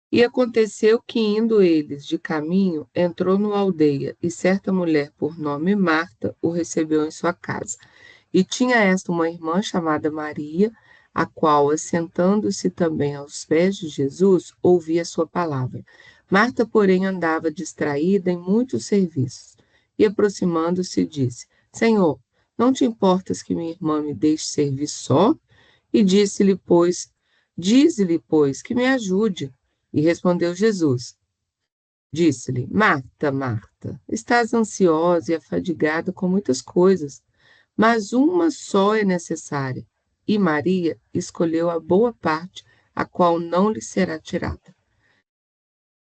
E aconteceu que, indo eles de caminho, entrou numa aldeia, e certa mulher, por nome Marta, o recebeu em sua casa. E tinha esta uma irmã chamada Maria, a qual, assentando-se também aos pés de Jesus, ouvia sua palavra. Marta, porém, andava distraída em muitos serviços. E, aproximando-se, disse: Senhor, não te importas que minha irmã me deixe servir só? E dize-lhe, pois, que me ajude. E respondeu Jesus: Disse-lhe: Marta, Marta, estás ansiosa e afadigada com muitas coisas, mas uma só é necessária. E Maria escolheu a boa parte, a qual não lhe será tirada.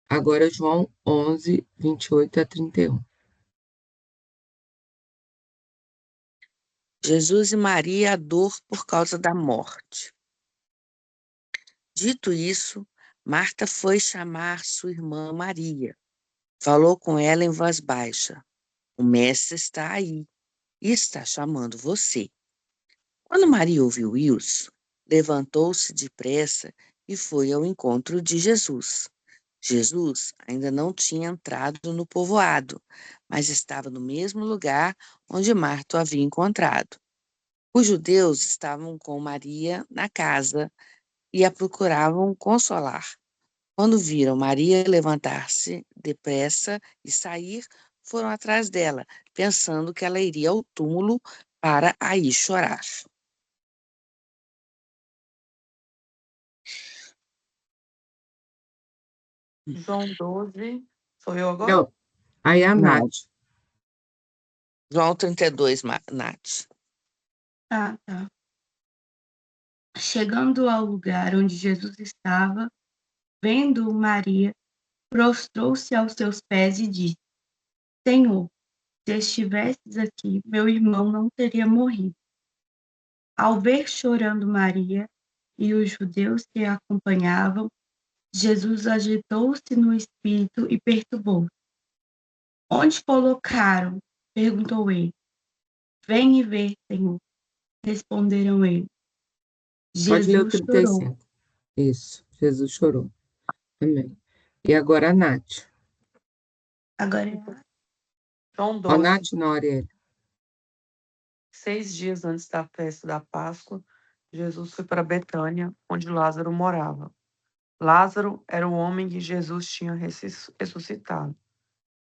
Agora, João 11, 28 a 31. Jesus e Maria, a dor por causa da morte. Dito isso, Marta foi chamar sua irmã Maria. Falou com ela em voz baixa: O mestre está aí e está chamando você. Quando Maria ouviu isso, levantou-se depressa e foi ao encontro de Jesus. Jesus ainda não tinha entrado no povoado, mas estava no mesmo lugar onde Marta o havia encontrado. Os judeus estavam com Maria na casa e a procuravam consolar. Quando viram Maria levantar-se depressa e sair, foram atrás dela, pensando que ela iria ao túmulo para aí chorar. João 12, sou eu agora? Não, aí a Não, Nath. João 32, Nath. Ah, tá. Chegando ao lugar onde Jesus estava, vendo Maria, prostrou-se aos seus pés e disse: Senhor, se estivesses aqui, meu irmão não teria morrido. Ao ver chorando Maria e os judeus que a acompanhavam, Jesus agitou-se no espírito e perturbou-se. Onde colocaram? Perguntou ele. Vem e vê, Senhor. Responderam ele. Pode ler o Jesus chorou. 35. Isso, Jesus chorou. Amém. E agora a Nath. Agora João A 12, Nath, não, Ariel. 6 dias antes da festa da Páscoa, Jesus foi para Betânia, onde Lázaro morava. Lázaro era o homem que Jesus tinha ressuscitado.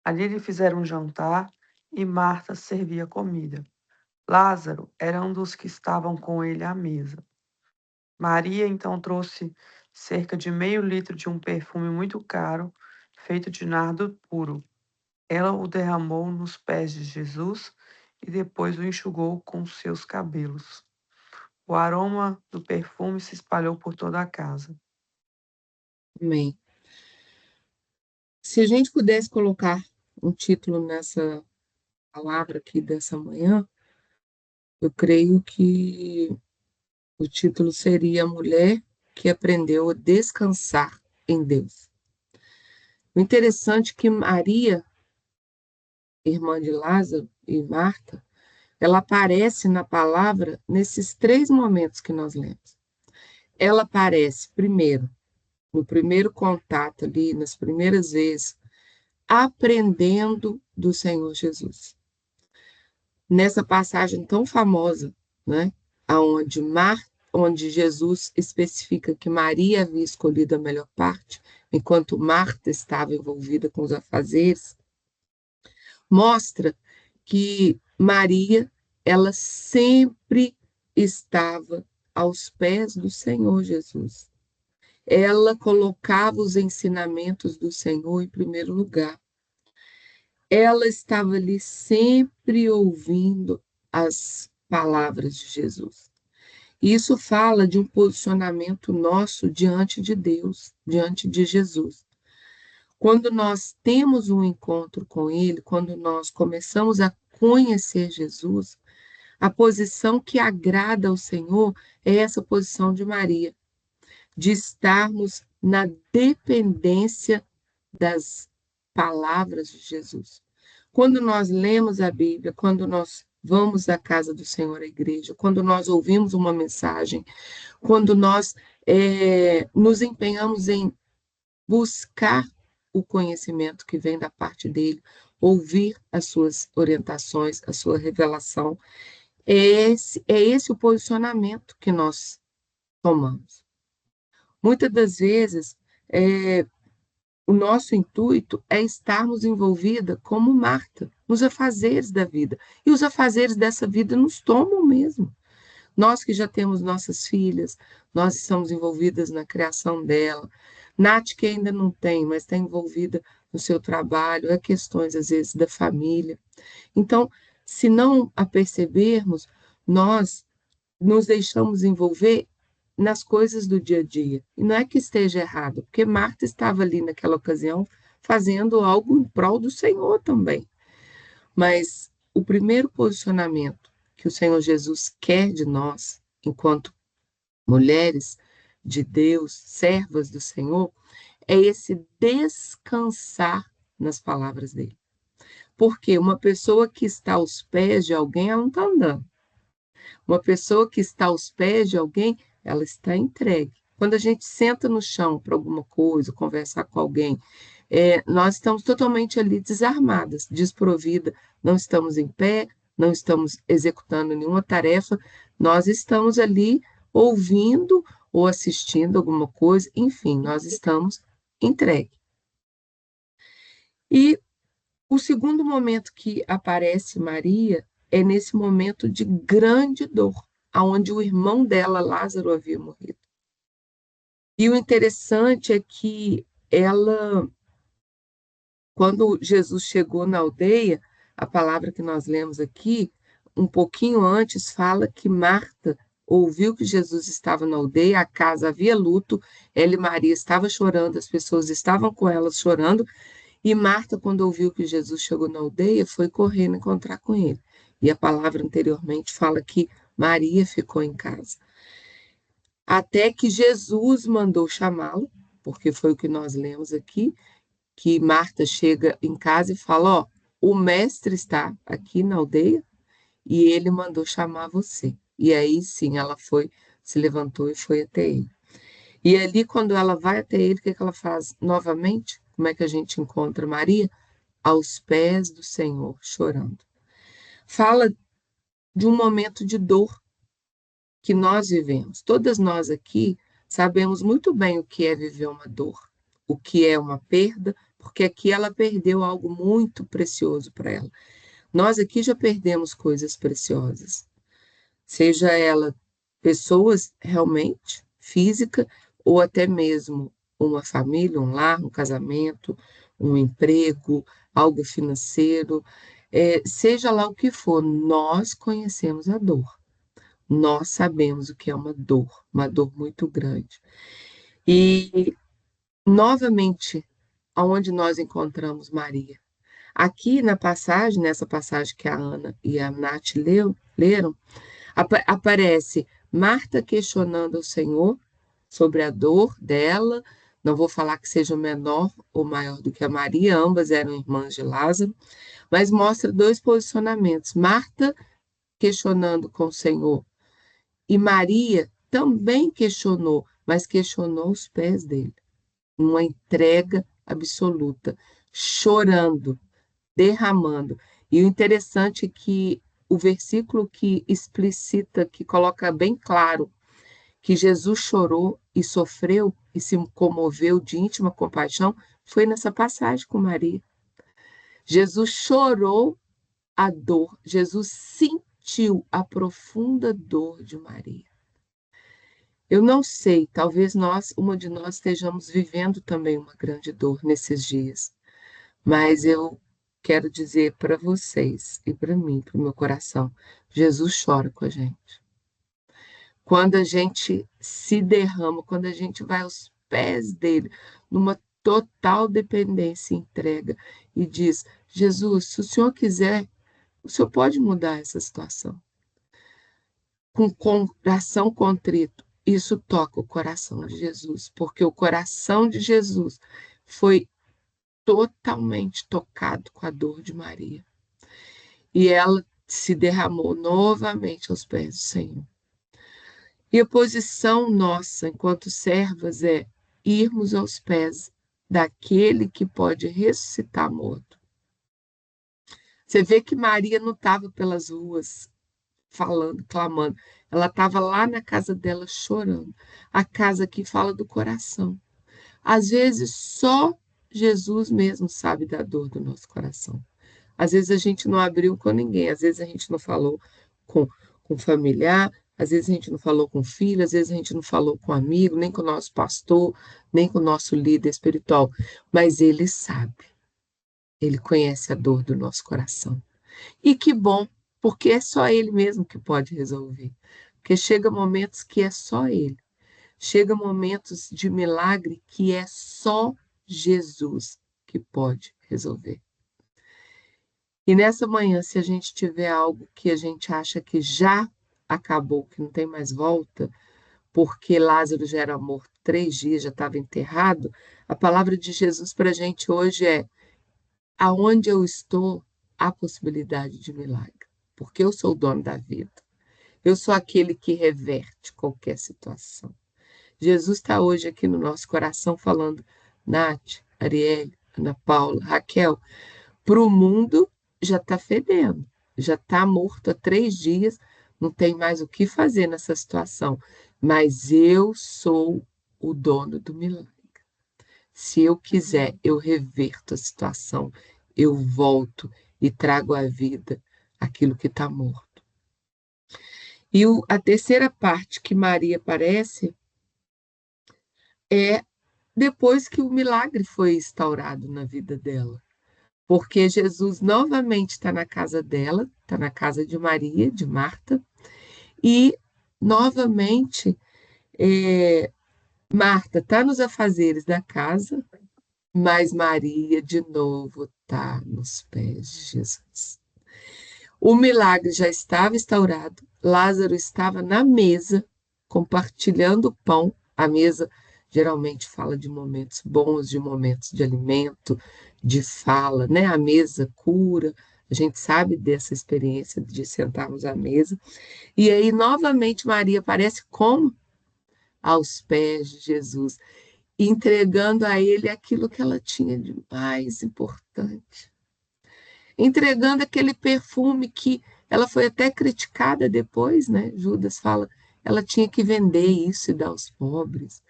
Ali lhe fizeram um jantar e Marta servia comida. Lázaro era um dos que estavam com ele à mesa. Maria então trouxe cerca de meio litro de um perfume muito caro, feito de nardo puro. Ela o derramou nos pés de Jesus e depois o enxugou com seus cabelos. O aroma do perfume se espalhou por toda a casa. Amém. Se a gente pudesse colocar um título nessa palavra aqui dessa manhã, eu creio que o título seria A Mulher que Aprendeu a Descansar em Deus. O interessante é que Maria, irmã de Lázaro e Marta, ela aparece na palavra nesses três momentos que nós lemos. Ela aparece, primeiro, no primeiro contato ali, nas primeiras vezes, aprendendo do Senhor Jesus. Nessa passagem tão famosa, né, onde Jesus especifica que Maria havia escolhido a melhor parte, enquanto Marta estava envolvida com os afazeres, mostra que Maria, ela sempre estava aos pés do Senhor Jesus. Ela colocava os ensinamentos do Senhor em primeiro lugar. Ela estava ali sempre ouvindo as palavras de Jesus. Isso fala de um posicionamento nosso diante de Deus, diante de Jesus. Quando nós temos um encontro com Ele, quando nós começamos a conhecer Jesus, a posição que agrada ao Senhor é essa posição de Maria, de estarmos na dependência das palavras de Jesus. Quando nós lemos a Bíblia, quando nós vamos à casa do Senhor, à igreja, quando nós ouvimos uma mensagem, quando nós nos empenhamos em buscar o conhecimento que vem da parte dele, ouvir as suas orientações, a sua revelação. É esse o posicionamento que nós tomamos. Muitas das vezes, o nosso intuito é estarmos envolvida como Marta, nos afazeres da vida. E os afazeres dessa vida nos tomam mesmo. Nós que já temos nossas filhas, nós estamos envolvidas na criação dela. Nath, que ainda não tem, mas está envolvida no seu trabalho, é questões, às vezes, da família. Então, se não a percebermos, nós nos deixamos envolver nas coisas do dia a dia. E não é que esteja errado, porque Marta estava ali naquela ocasião fazendo algo em prol do Senhor também. Mas o primeiro posicionamento que o Senhor Jesus quer de nós, enquanto mulheres de Deus, servas do Senhor, é esse descansar nas palavras dele. Porque uma pessoa que está aos pés de alguém, ela não está andando. Uma pessoa que está aos pés de alguém, ela está entregue. Quando a gente senta no chão para alguma coisa, conversar com alguém, nós estamos totalmente ali desarmadas, desprovidas, não estamos em pé, não estamos executando nenhuma tarefa, nós estamos ali ouvindo ou assistindo alguma coisa, enfim, nós estamos entregues. E o segundo momento que aparece Maria é nesse momento de grande dor, aonde o irmão dela, Lázaro, havia morrido. E o interessante é que ela, quando Jesus chegou na aldeia, a palavra que nós lemos aqui, um pouquinho antes, fala que Marta ouviu que Jesus estava na aldeia, a casa havia luto, ela e Maria estavam chorando, as pessoas estavam com elas chorando, e Marta, quando ouviu que Jesus chegou na aldeia, foi correndo encontrar com ele. E a palavra anteriormente fala que Maria ficou em casa. Até que Jesus mandou chamá-lo, porque foi o que nós lemos aqui, que Marta chega em casa e fala, ó, o mestre está aqui na aldeia e ele mandou chamar você. E aí sim ela foi, se levantou e foi até ele. E ali, quando ela vai até ele, o que ela faz novamente? Como é que a gente encontra Maria? Aos pés do Senhor, chorando. Fala de um momento de dor que nós vivemos. Todas nós aqui sabemos muito bem o que é viver uma dor, o que é uma perda, porque aqui ela perdeu algo muito precioso para ela. Nós aqui já perdemos coisas preciosas, seja ela pessoas realmente física ou até mesmo uma família, um lar, um casamento, um emprego, algo financeiro, seja lá o que for, nós conhecemos a dor. Nós sabemos o que é uma dor muito grande. E, novamente, aonde nós encontramos Maria? Aqui na passagem, nessa passagem que a Ana e a Nath leram, aparece Marta questionando o Senhor sobre a dor dela. Não vou falar que seja menor ou maior do que a Maria, ambas eram irmãs de Lázaro, mas mostra dois posicionamentos. Marta questionando com o Senhor e Maria também questionou, mas questionou os pés dele. Uma entrega absoluta, chorando, derramando. E o interessante é que o versículo que explicita, que coloca bem claro que Jesus chorou e sofreu e se comoveu de íntima compaixão, foi nessa passagem com Maria. Jesus chorou a dor, Jesus sentiu a profunda dor de Maria. Eu não sei, talvez uma de nós estejamos vivendo também uma grande dor nesses dias, mas eu quero dizer para vocês e para mim, para o meu coração, Jesus chora com a gente. Quando a gente se derrama, quando a gente vai aos pés dele, numa total dependência e entrega, e diz, Jesus, se o Senhor quiser, o Senhor pode mudar essa situação. Com coração contrito, isso toca o coração de Jesus, porque o coração de Jesus foi totalmente tocado com a dor de Maria. E ela se derramou novamente aos pés do Senhor. E a posição nossa, enquanto servas, é irmos aos pés daquele que pode ressuscitar morto. Você vê que Maria não estava pelas ruas falando, clamando. Ela estava lá na casa dela chorando. A casa que fala do coração. Às vezes, só Jesus mesmo sabe da dor do nosso coração. Às vezes a gente não abriu com ninguém, às vezes a gente não falou com familiar, às vezes a gente não falou com filho, às vezes a gente não falou com amigo, nem com o nosso pastor, nem com o nosso líder espiritual. Mas ele sabe, ele conhece a dor do nosso coração. E que bom, porque é só ele mesmo que pode resolver. Porque chega momentos que é só ele. Chega momentos de milagre que é só Jesus que pode resolver. E nessa manhã, se a gente tiver algo que a gente acha que já acabou, que não tem mais volta, porque Lázaro já era morto 3 dias, já estava enterrado, a palavra de Jesus para a gente hoje é: aonde eu estou, há possibilidade de milagre, porque eu sou o dono da vida. Eu sou aquele que reverte qualquer situação. Jesus está hoje aqui no nosso coração falando: Nath, Arielle, Ana Paula, Raquel, para o mundo já está fedendo, já está morto há 3 dias, não tem mais o que fazer nessa situação. Mas eu sou o dono do milagre. Se eu quiser, eu reverto a situação, eu volto e trago à vida aquilo que está morto. E a terceira parte que Maria aparece é depois que o milagre foi instaurado na vida dela. Porque Jesus novamente está na casa dela, está na casa de Maria, de Marta, e novamente Marta está nos afazeres da casa, mas Maria de novo está nos pés de Jesus. O milagre já estava instaurado, Lázaro estava na mesa, compartilhando o pão. A mesa geralmente fala de momentos bons, de momentos de alimento, de fala, né? A mesa cura, a gente sabe dessa experiência de sentarmos à mesa. E aí, novamente, Maria aparece como? Aos pés de Jesus, entregando a ele aquilo que ela tinha de mais importante, entregando aquele perfume que ela foi até criticada depois, né? Judas fala, ela tinha que vender isso e dar aos pobres.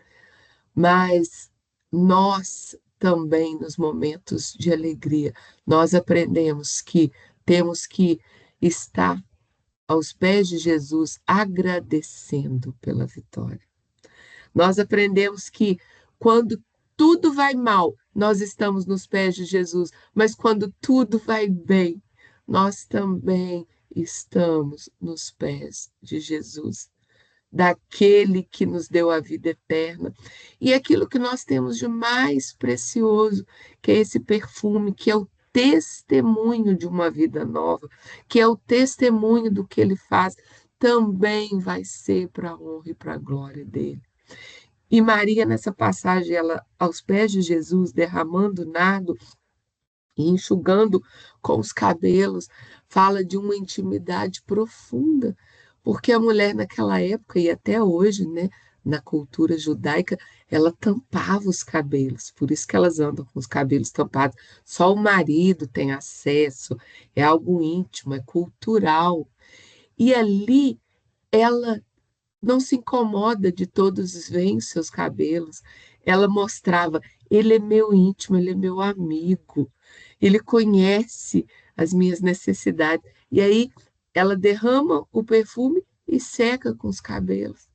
Mas nós também, nos momentos de alegria, nós aprendemos que temos que estar aos pés de Jesus agradecendo pela vitória. Nós aprendemos que quando tudo vai mal, nós estamos nos pés de Jesus, mas quando tudo vai bem, nós também estamos nos pés de Jesus, daquele que nos deu a vida eterna. E aquilo que nós temos de mais precioso, que é esse perfume, que é o testemunho de uma vida nova, que é o testemunho do que ele faz, também vai ser para a honra e para a glória dele. E Maria, nessa passagem, ela aos pés de Jesus, derramando nardo e enxugando com os cabelos, fala de uma intimidade profunda, porque a mulher naquela época e até hoje, né, na cultura judaica, ela tampava os cabelos, por isso que elas andam com os cabelos tampados. Só o marido tem acesso, é algo íntimo, é cultural. E ali ela não se incomoda de todos verem seus cabelos. Ela mostrava, ele é meu íntimo, ele é meu amigo, ele conhece as minhas necessidades. E aí ela derrama o perfume e seca com os cabelos.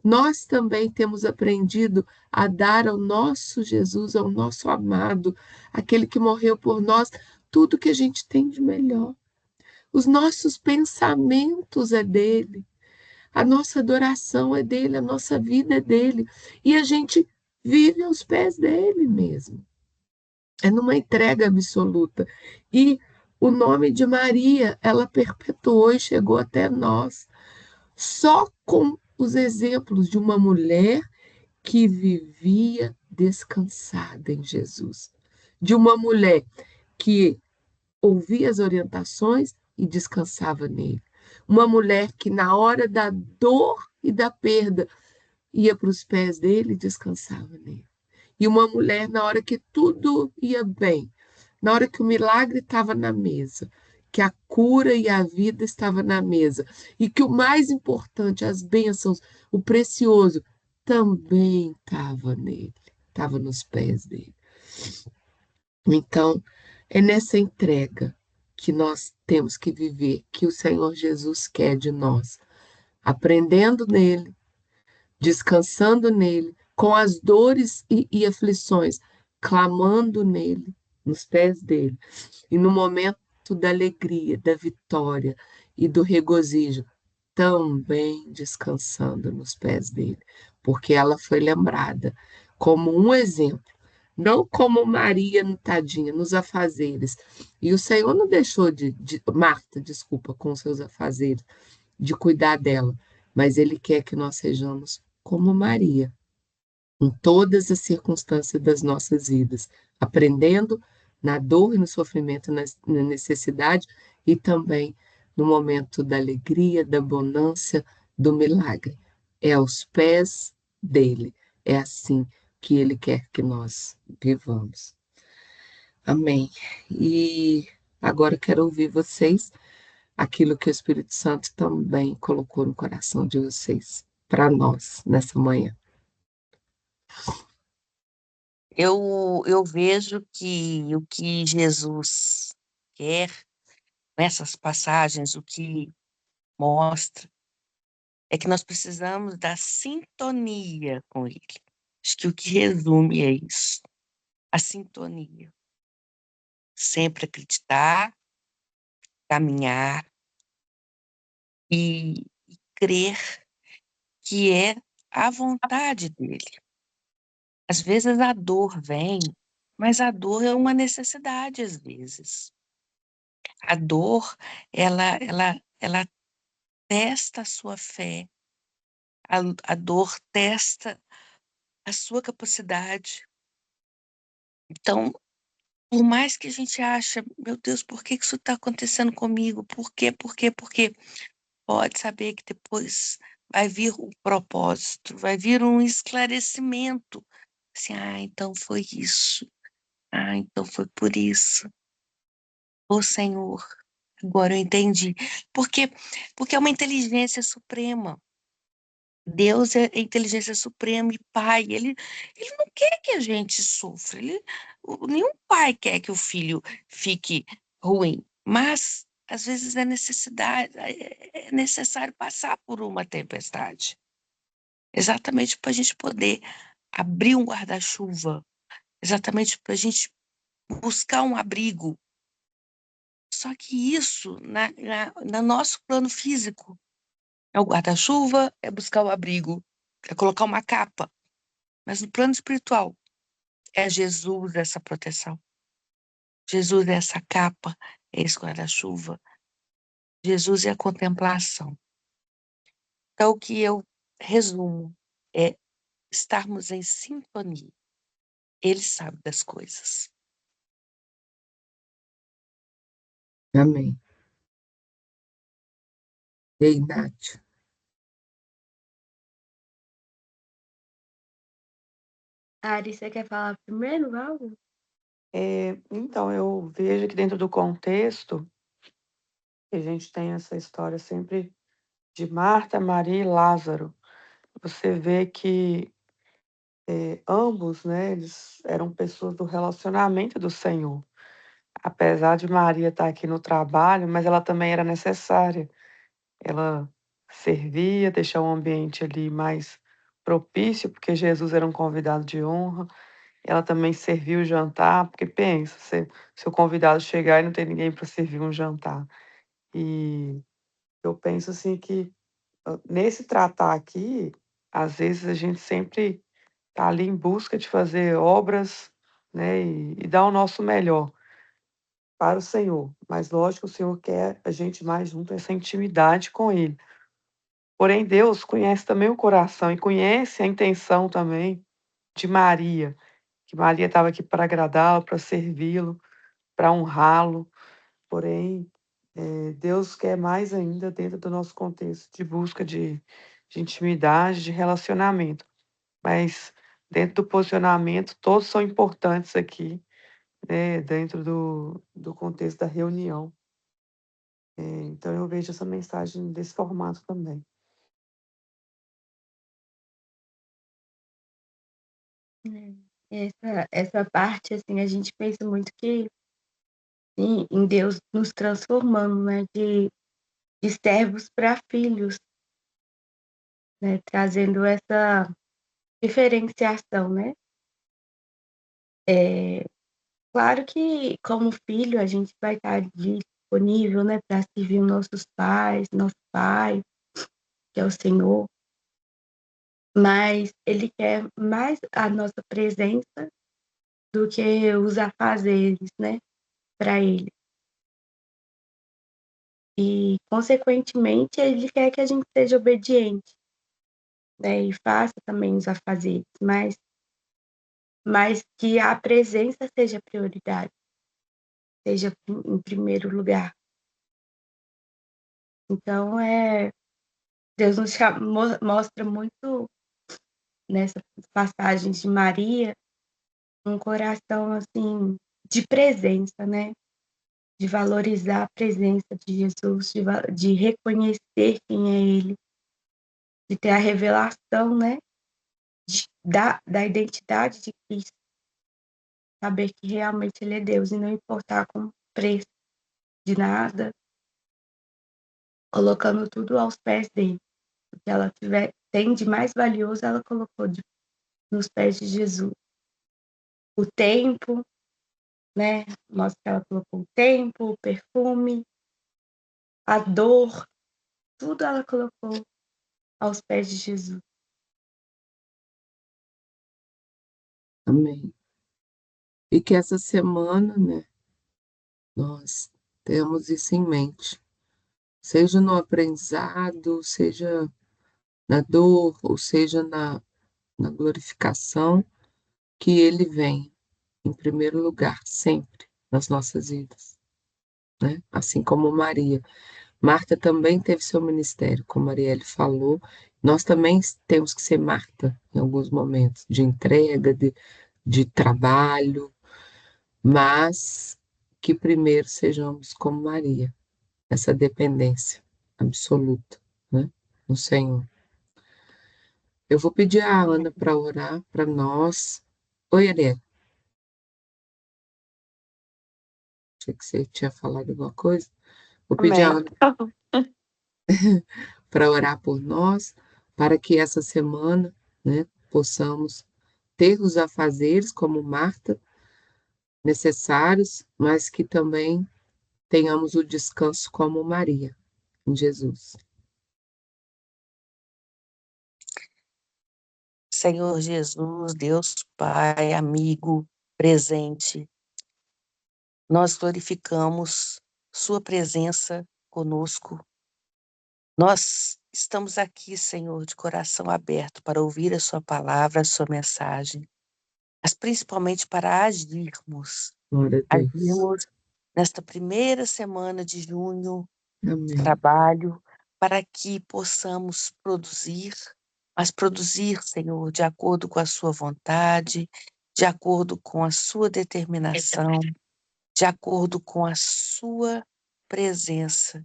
Nós também temos aprendido a dar ao nosso Jesus, ao nosso amado, aquele que morreu por nós, tudo que a gente tem de melhor. Os nossos pensamentos é dele. A nossa adoração é dele, a nossa vida é dele. E a gente vive aos pés dele mesmo. É numa entrega absoluta. E o nome de Maria, ela perpetuou e chegou até nós. Só com os exemplos de uma mulher que vivia descansada em Jesus. De uma mulher que ouvia as orientações e descansava nele. Uma mulher que, na hora da dor e da perda, ia para os pés dele e descansava nele. E uma mulher, na hora que tudo ia bem, na hora que o milagre estava na mesa, que a cura e a vida estava na mesa, e que o mais importante, as bênçãos, o precioso, também estava nele, estava nos pés dele. Então, é nessa entrega que nós temos que viver, que o Senhor Jesus quer de nós, aprendendo nele, descansando nele, com as dores e aflições, clamando nele, nos pés dele, e no momento da alegria, da vitória e do regozijo, também descansando nos pés dele, porque ela foi lembrada como um exemplo, não como Maria, tadinha, nos afazeres. E o Senhor não deixou Marta, desculpa, com seus afazeres, de cuidar dela, mas Ele quer que nós sejamos como Maria, em todas as circunstâncias das nossas vidas, aprendendo na dor e no sofrimento, na necessidade e também no momento da alegria, da bonança, do milagre. É aos pés dele. É assim que ele quer que nós vivamos. Amém. E agora eu quero ouvir vocês, aquilo que o Espírito Santo também colocou no coração de vocês, para nós, nessa manhã. Eu vejo que o que Jesus quer, nessas passagens, o que mostra, é que nós precisamos da sintonia com Ele. Acho que o que resume é isso, a sintonia. Sempre acreditar, caminhar e crer que é a vontade dele. Às vezes a dor vem, mas a dor é uma necessidade às vezes. A dor, ela testa a sua fé, a dor testa a sua capacidade. Então, por mais que a gente ache, meu Deus, por que isso está acontecendo comigo? Por quê? Por quê? Por quê? Pode saber que depois vai vir o propósito, vai vir um esclarecimento. Assim, então foi isso. Então foi por isso. Ô Senhor, agora eu entendi. Por quê? Porque é uma inteligência suprema. Deus é a inteligência suprema e pai. Ele não quer que a gente sofra. Nenhum pai quer que o filho fique ruim. Mas, às vezes, é necessário passar por uma tempestade. Exatamente para a gente poder abrir um guarda-chuva. Exatamente para a gente buscar um abrigo. Só que isso, no nosso plano físico, é o guarda-chuva, é buscar o abrigo, é colocar uma capa. Mas no plano espiritual, é Jesus essa proteção. Jesus é essa capa, é esse guarda-chuva. Jesus é a contemplação. Então, o que eu resumo é estarmos em sintonia. Ele sabe das coisas. Amém. Ei, Nath. Ari, você quer falar primeiro algo? Então, eu vejo que dentro do contexto, a gente tem essa história sempre de Marta, Maria e Lázaro. Você vê que ambos, né, eles eram pessoas do relacionamento do Senhor. Apesar de Maria estar aqui no trabalho, mas ela também era necessária. Ela servia, deixar o ambiente ali mais propício, porque Jesus era um convidado de honra. Ela também serviu o jantar, porque pensa, se o convidado chegar e não tem ninguém para servir um jantar. E eu penso assim que nesse tratar aqui, às vezes a gente sempre está ali em busca de fazer obras, né, e dar o nosso melhor para o Senhor. Mas lógico, o Senhor quer a gente mais junto, essa intimidade com Ele. Porém, Deus conhece também o coração e conhece a intenção também de Maria, que Maria estava aqui para agradá-lo, para servi-lo, para honrá-lo. Porém, Deus quer mais ainda dentro do nosso contexto de busca de intimidade, de relacionamento. Mas dentro do posicionamento, todos são importantes aqui, né, dentro do contexto da reunião. Então, eu vejo essa mensagem desse formato também. Essa parte, assim, a gente pensa muito que em Deus nos transformando, né, de servos para filhos, né, trazendo essa diferenciação, né. Claro que como filho a gente vai estar ali disponível, né, para servir os nossos pais, nosso pai, que é o Senhor, mas Ele quer mais a nossa presença do que os afazeres, né, para Ele. E, consequentemente, Ele quer que a gente seja obediente, né, e faça também os afazeres, mas que a presença seja prioridade, seja em primeiro lugar. Então, Deus nos mostra muito nessa passagem de Maria um coração assim de presença, né? De valorizar a presença de Jesus, de reconhecer quem é Ele, de ter a revelação, né? Da identidade de Cristo, saber que realmente Ele é Deus e não importar com o preço de nada, colocando tudo aos pés dele. O que ela tem de mais valioso, ela colocou nos pés de Jesus. O tempo, né? Mostra que ela colocou o tempo, o perfume, a dor, tudo ela colocou aos pés de Jesus. Amém. E que essa semana, né, nós temos isso em mente. Seja no aprendizado, seja na dor, ou seja na glorificação, que Ele vem em primeiro lugar, sempre, nas nossas vidas, né? Assim como Maria. Marta também teve seu ministério, como a Marielle falou. Nós também temos que ser Marta em alguns momentos, de entrega, de trabalho, mas que primeiro sejamos como Maria, essa dependência absoluta, né, no Senhor. Eu vou pedir a Ana para orar para nós. Oi, Ariel. Achei que você tinha falado alguma coisa. Vou pedir a Amém. Ana para orar por nós, para que essa semana, né, possamos ter os afazeres, como Marta, necessários, mas que também tenhamos o descanso como Maria, em Jesus. Senhor Jesus, Deus Pai, amigo, presente, nós glorificamos Sua presença conosco. Nós estamos aqui, Senhor, de coração aberto para ouvir a Sua palavra, a Sua mensagem, mas principalmente para agirmos. Glória a Deus. Agirmos nesta primeira semana de junho de Amém. trabalho, para que possamos produzir, mas produzir, Senhor, de acordo com a Sua vontade, de acordo com a Sua determinação, de acordo com a Sua presença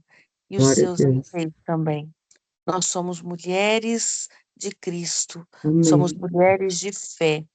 e os Glória a seus Deus. anseios também. Nós somos mulheres de Cristo, somos Amém. mulheres de fé.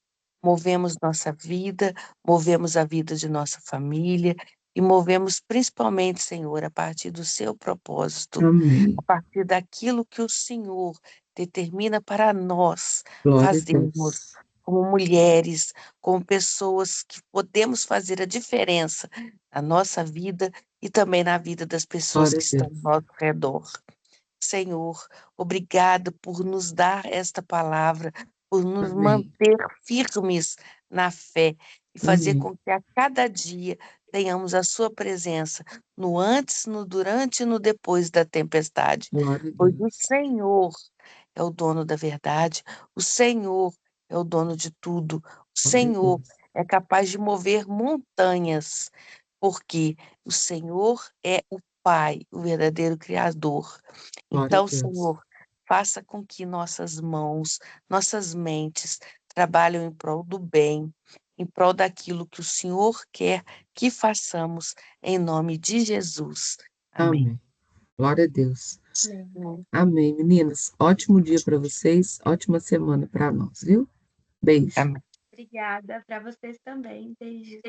Movemos nossa vida, movemos a vida de nossa família e movemos principalmente, Senhor, a partir do seu propósito, a Amém. partir daquilo que o Senhor determina para nós Glória a fazermos Deus. como mulheres, como pessoas que podemos fazer a diferença na nossa vida e também na vida das pessoas Glória que a estão ao Deus. nosso redor. Senhor, obrigada por nos dar esta palavra, por nos Amém. manter firmes na fé e fazer Amém. com que a cada dia tenhamos a sua presença no antes, no durante e no depois da tempestade. Glória a Pois o Deus. Senhor é o dono da verdade, o Senhor é o dono de tudo, o Glória a Senhor Deus. é capaz de mover montanhas, porque o Senhor é o Pai, o verdadeiro Criador. Glória a Então, Deus. Senhor, faça com que nossas mãos, nossas mentes trabalham em prol do bem, em prol daquilo que o Senhor quer que façamos, em nome de Jesus. Amém. Amém. Glória a Deus. Amém. Amém, meninas. Ótimo dia para vocês, ótima semana para nós, viu? Beijo. Amém. Obrigada para vocês também. Beijo.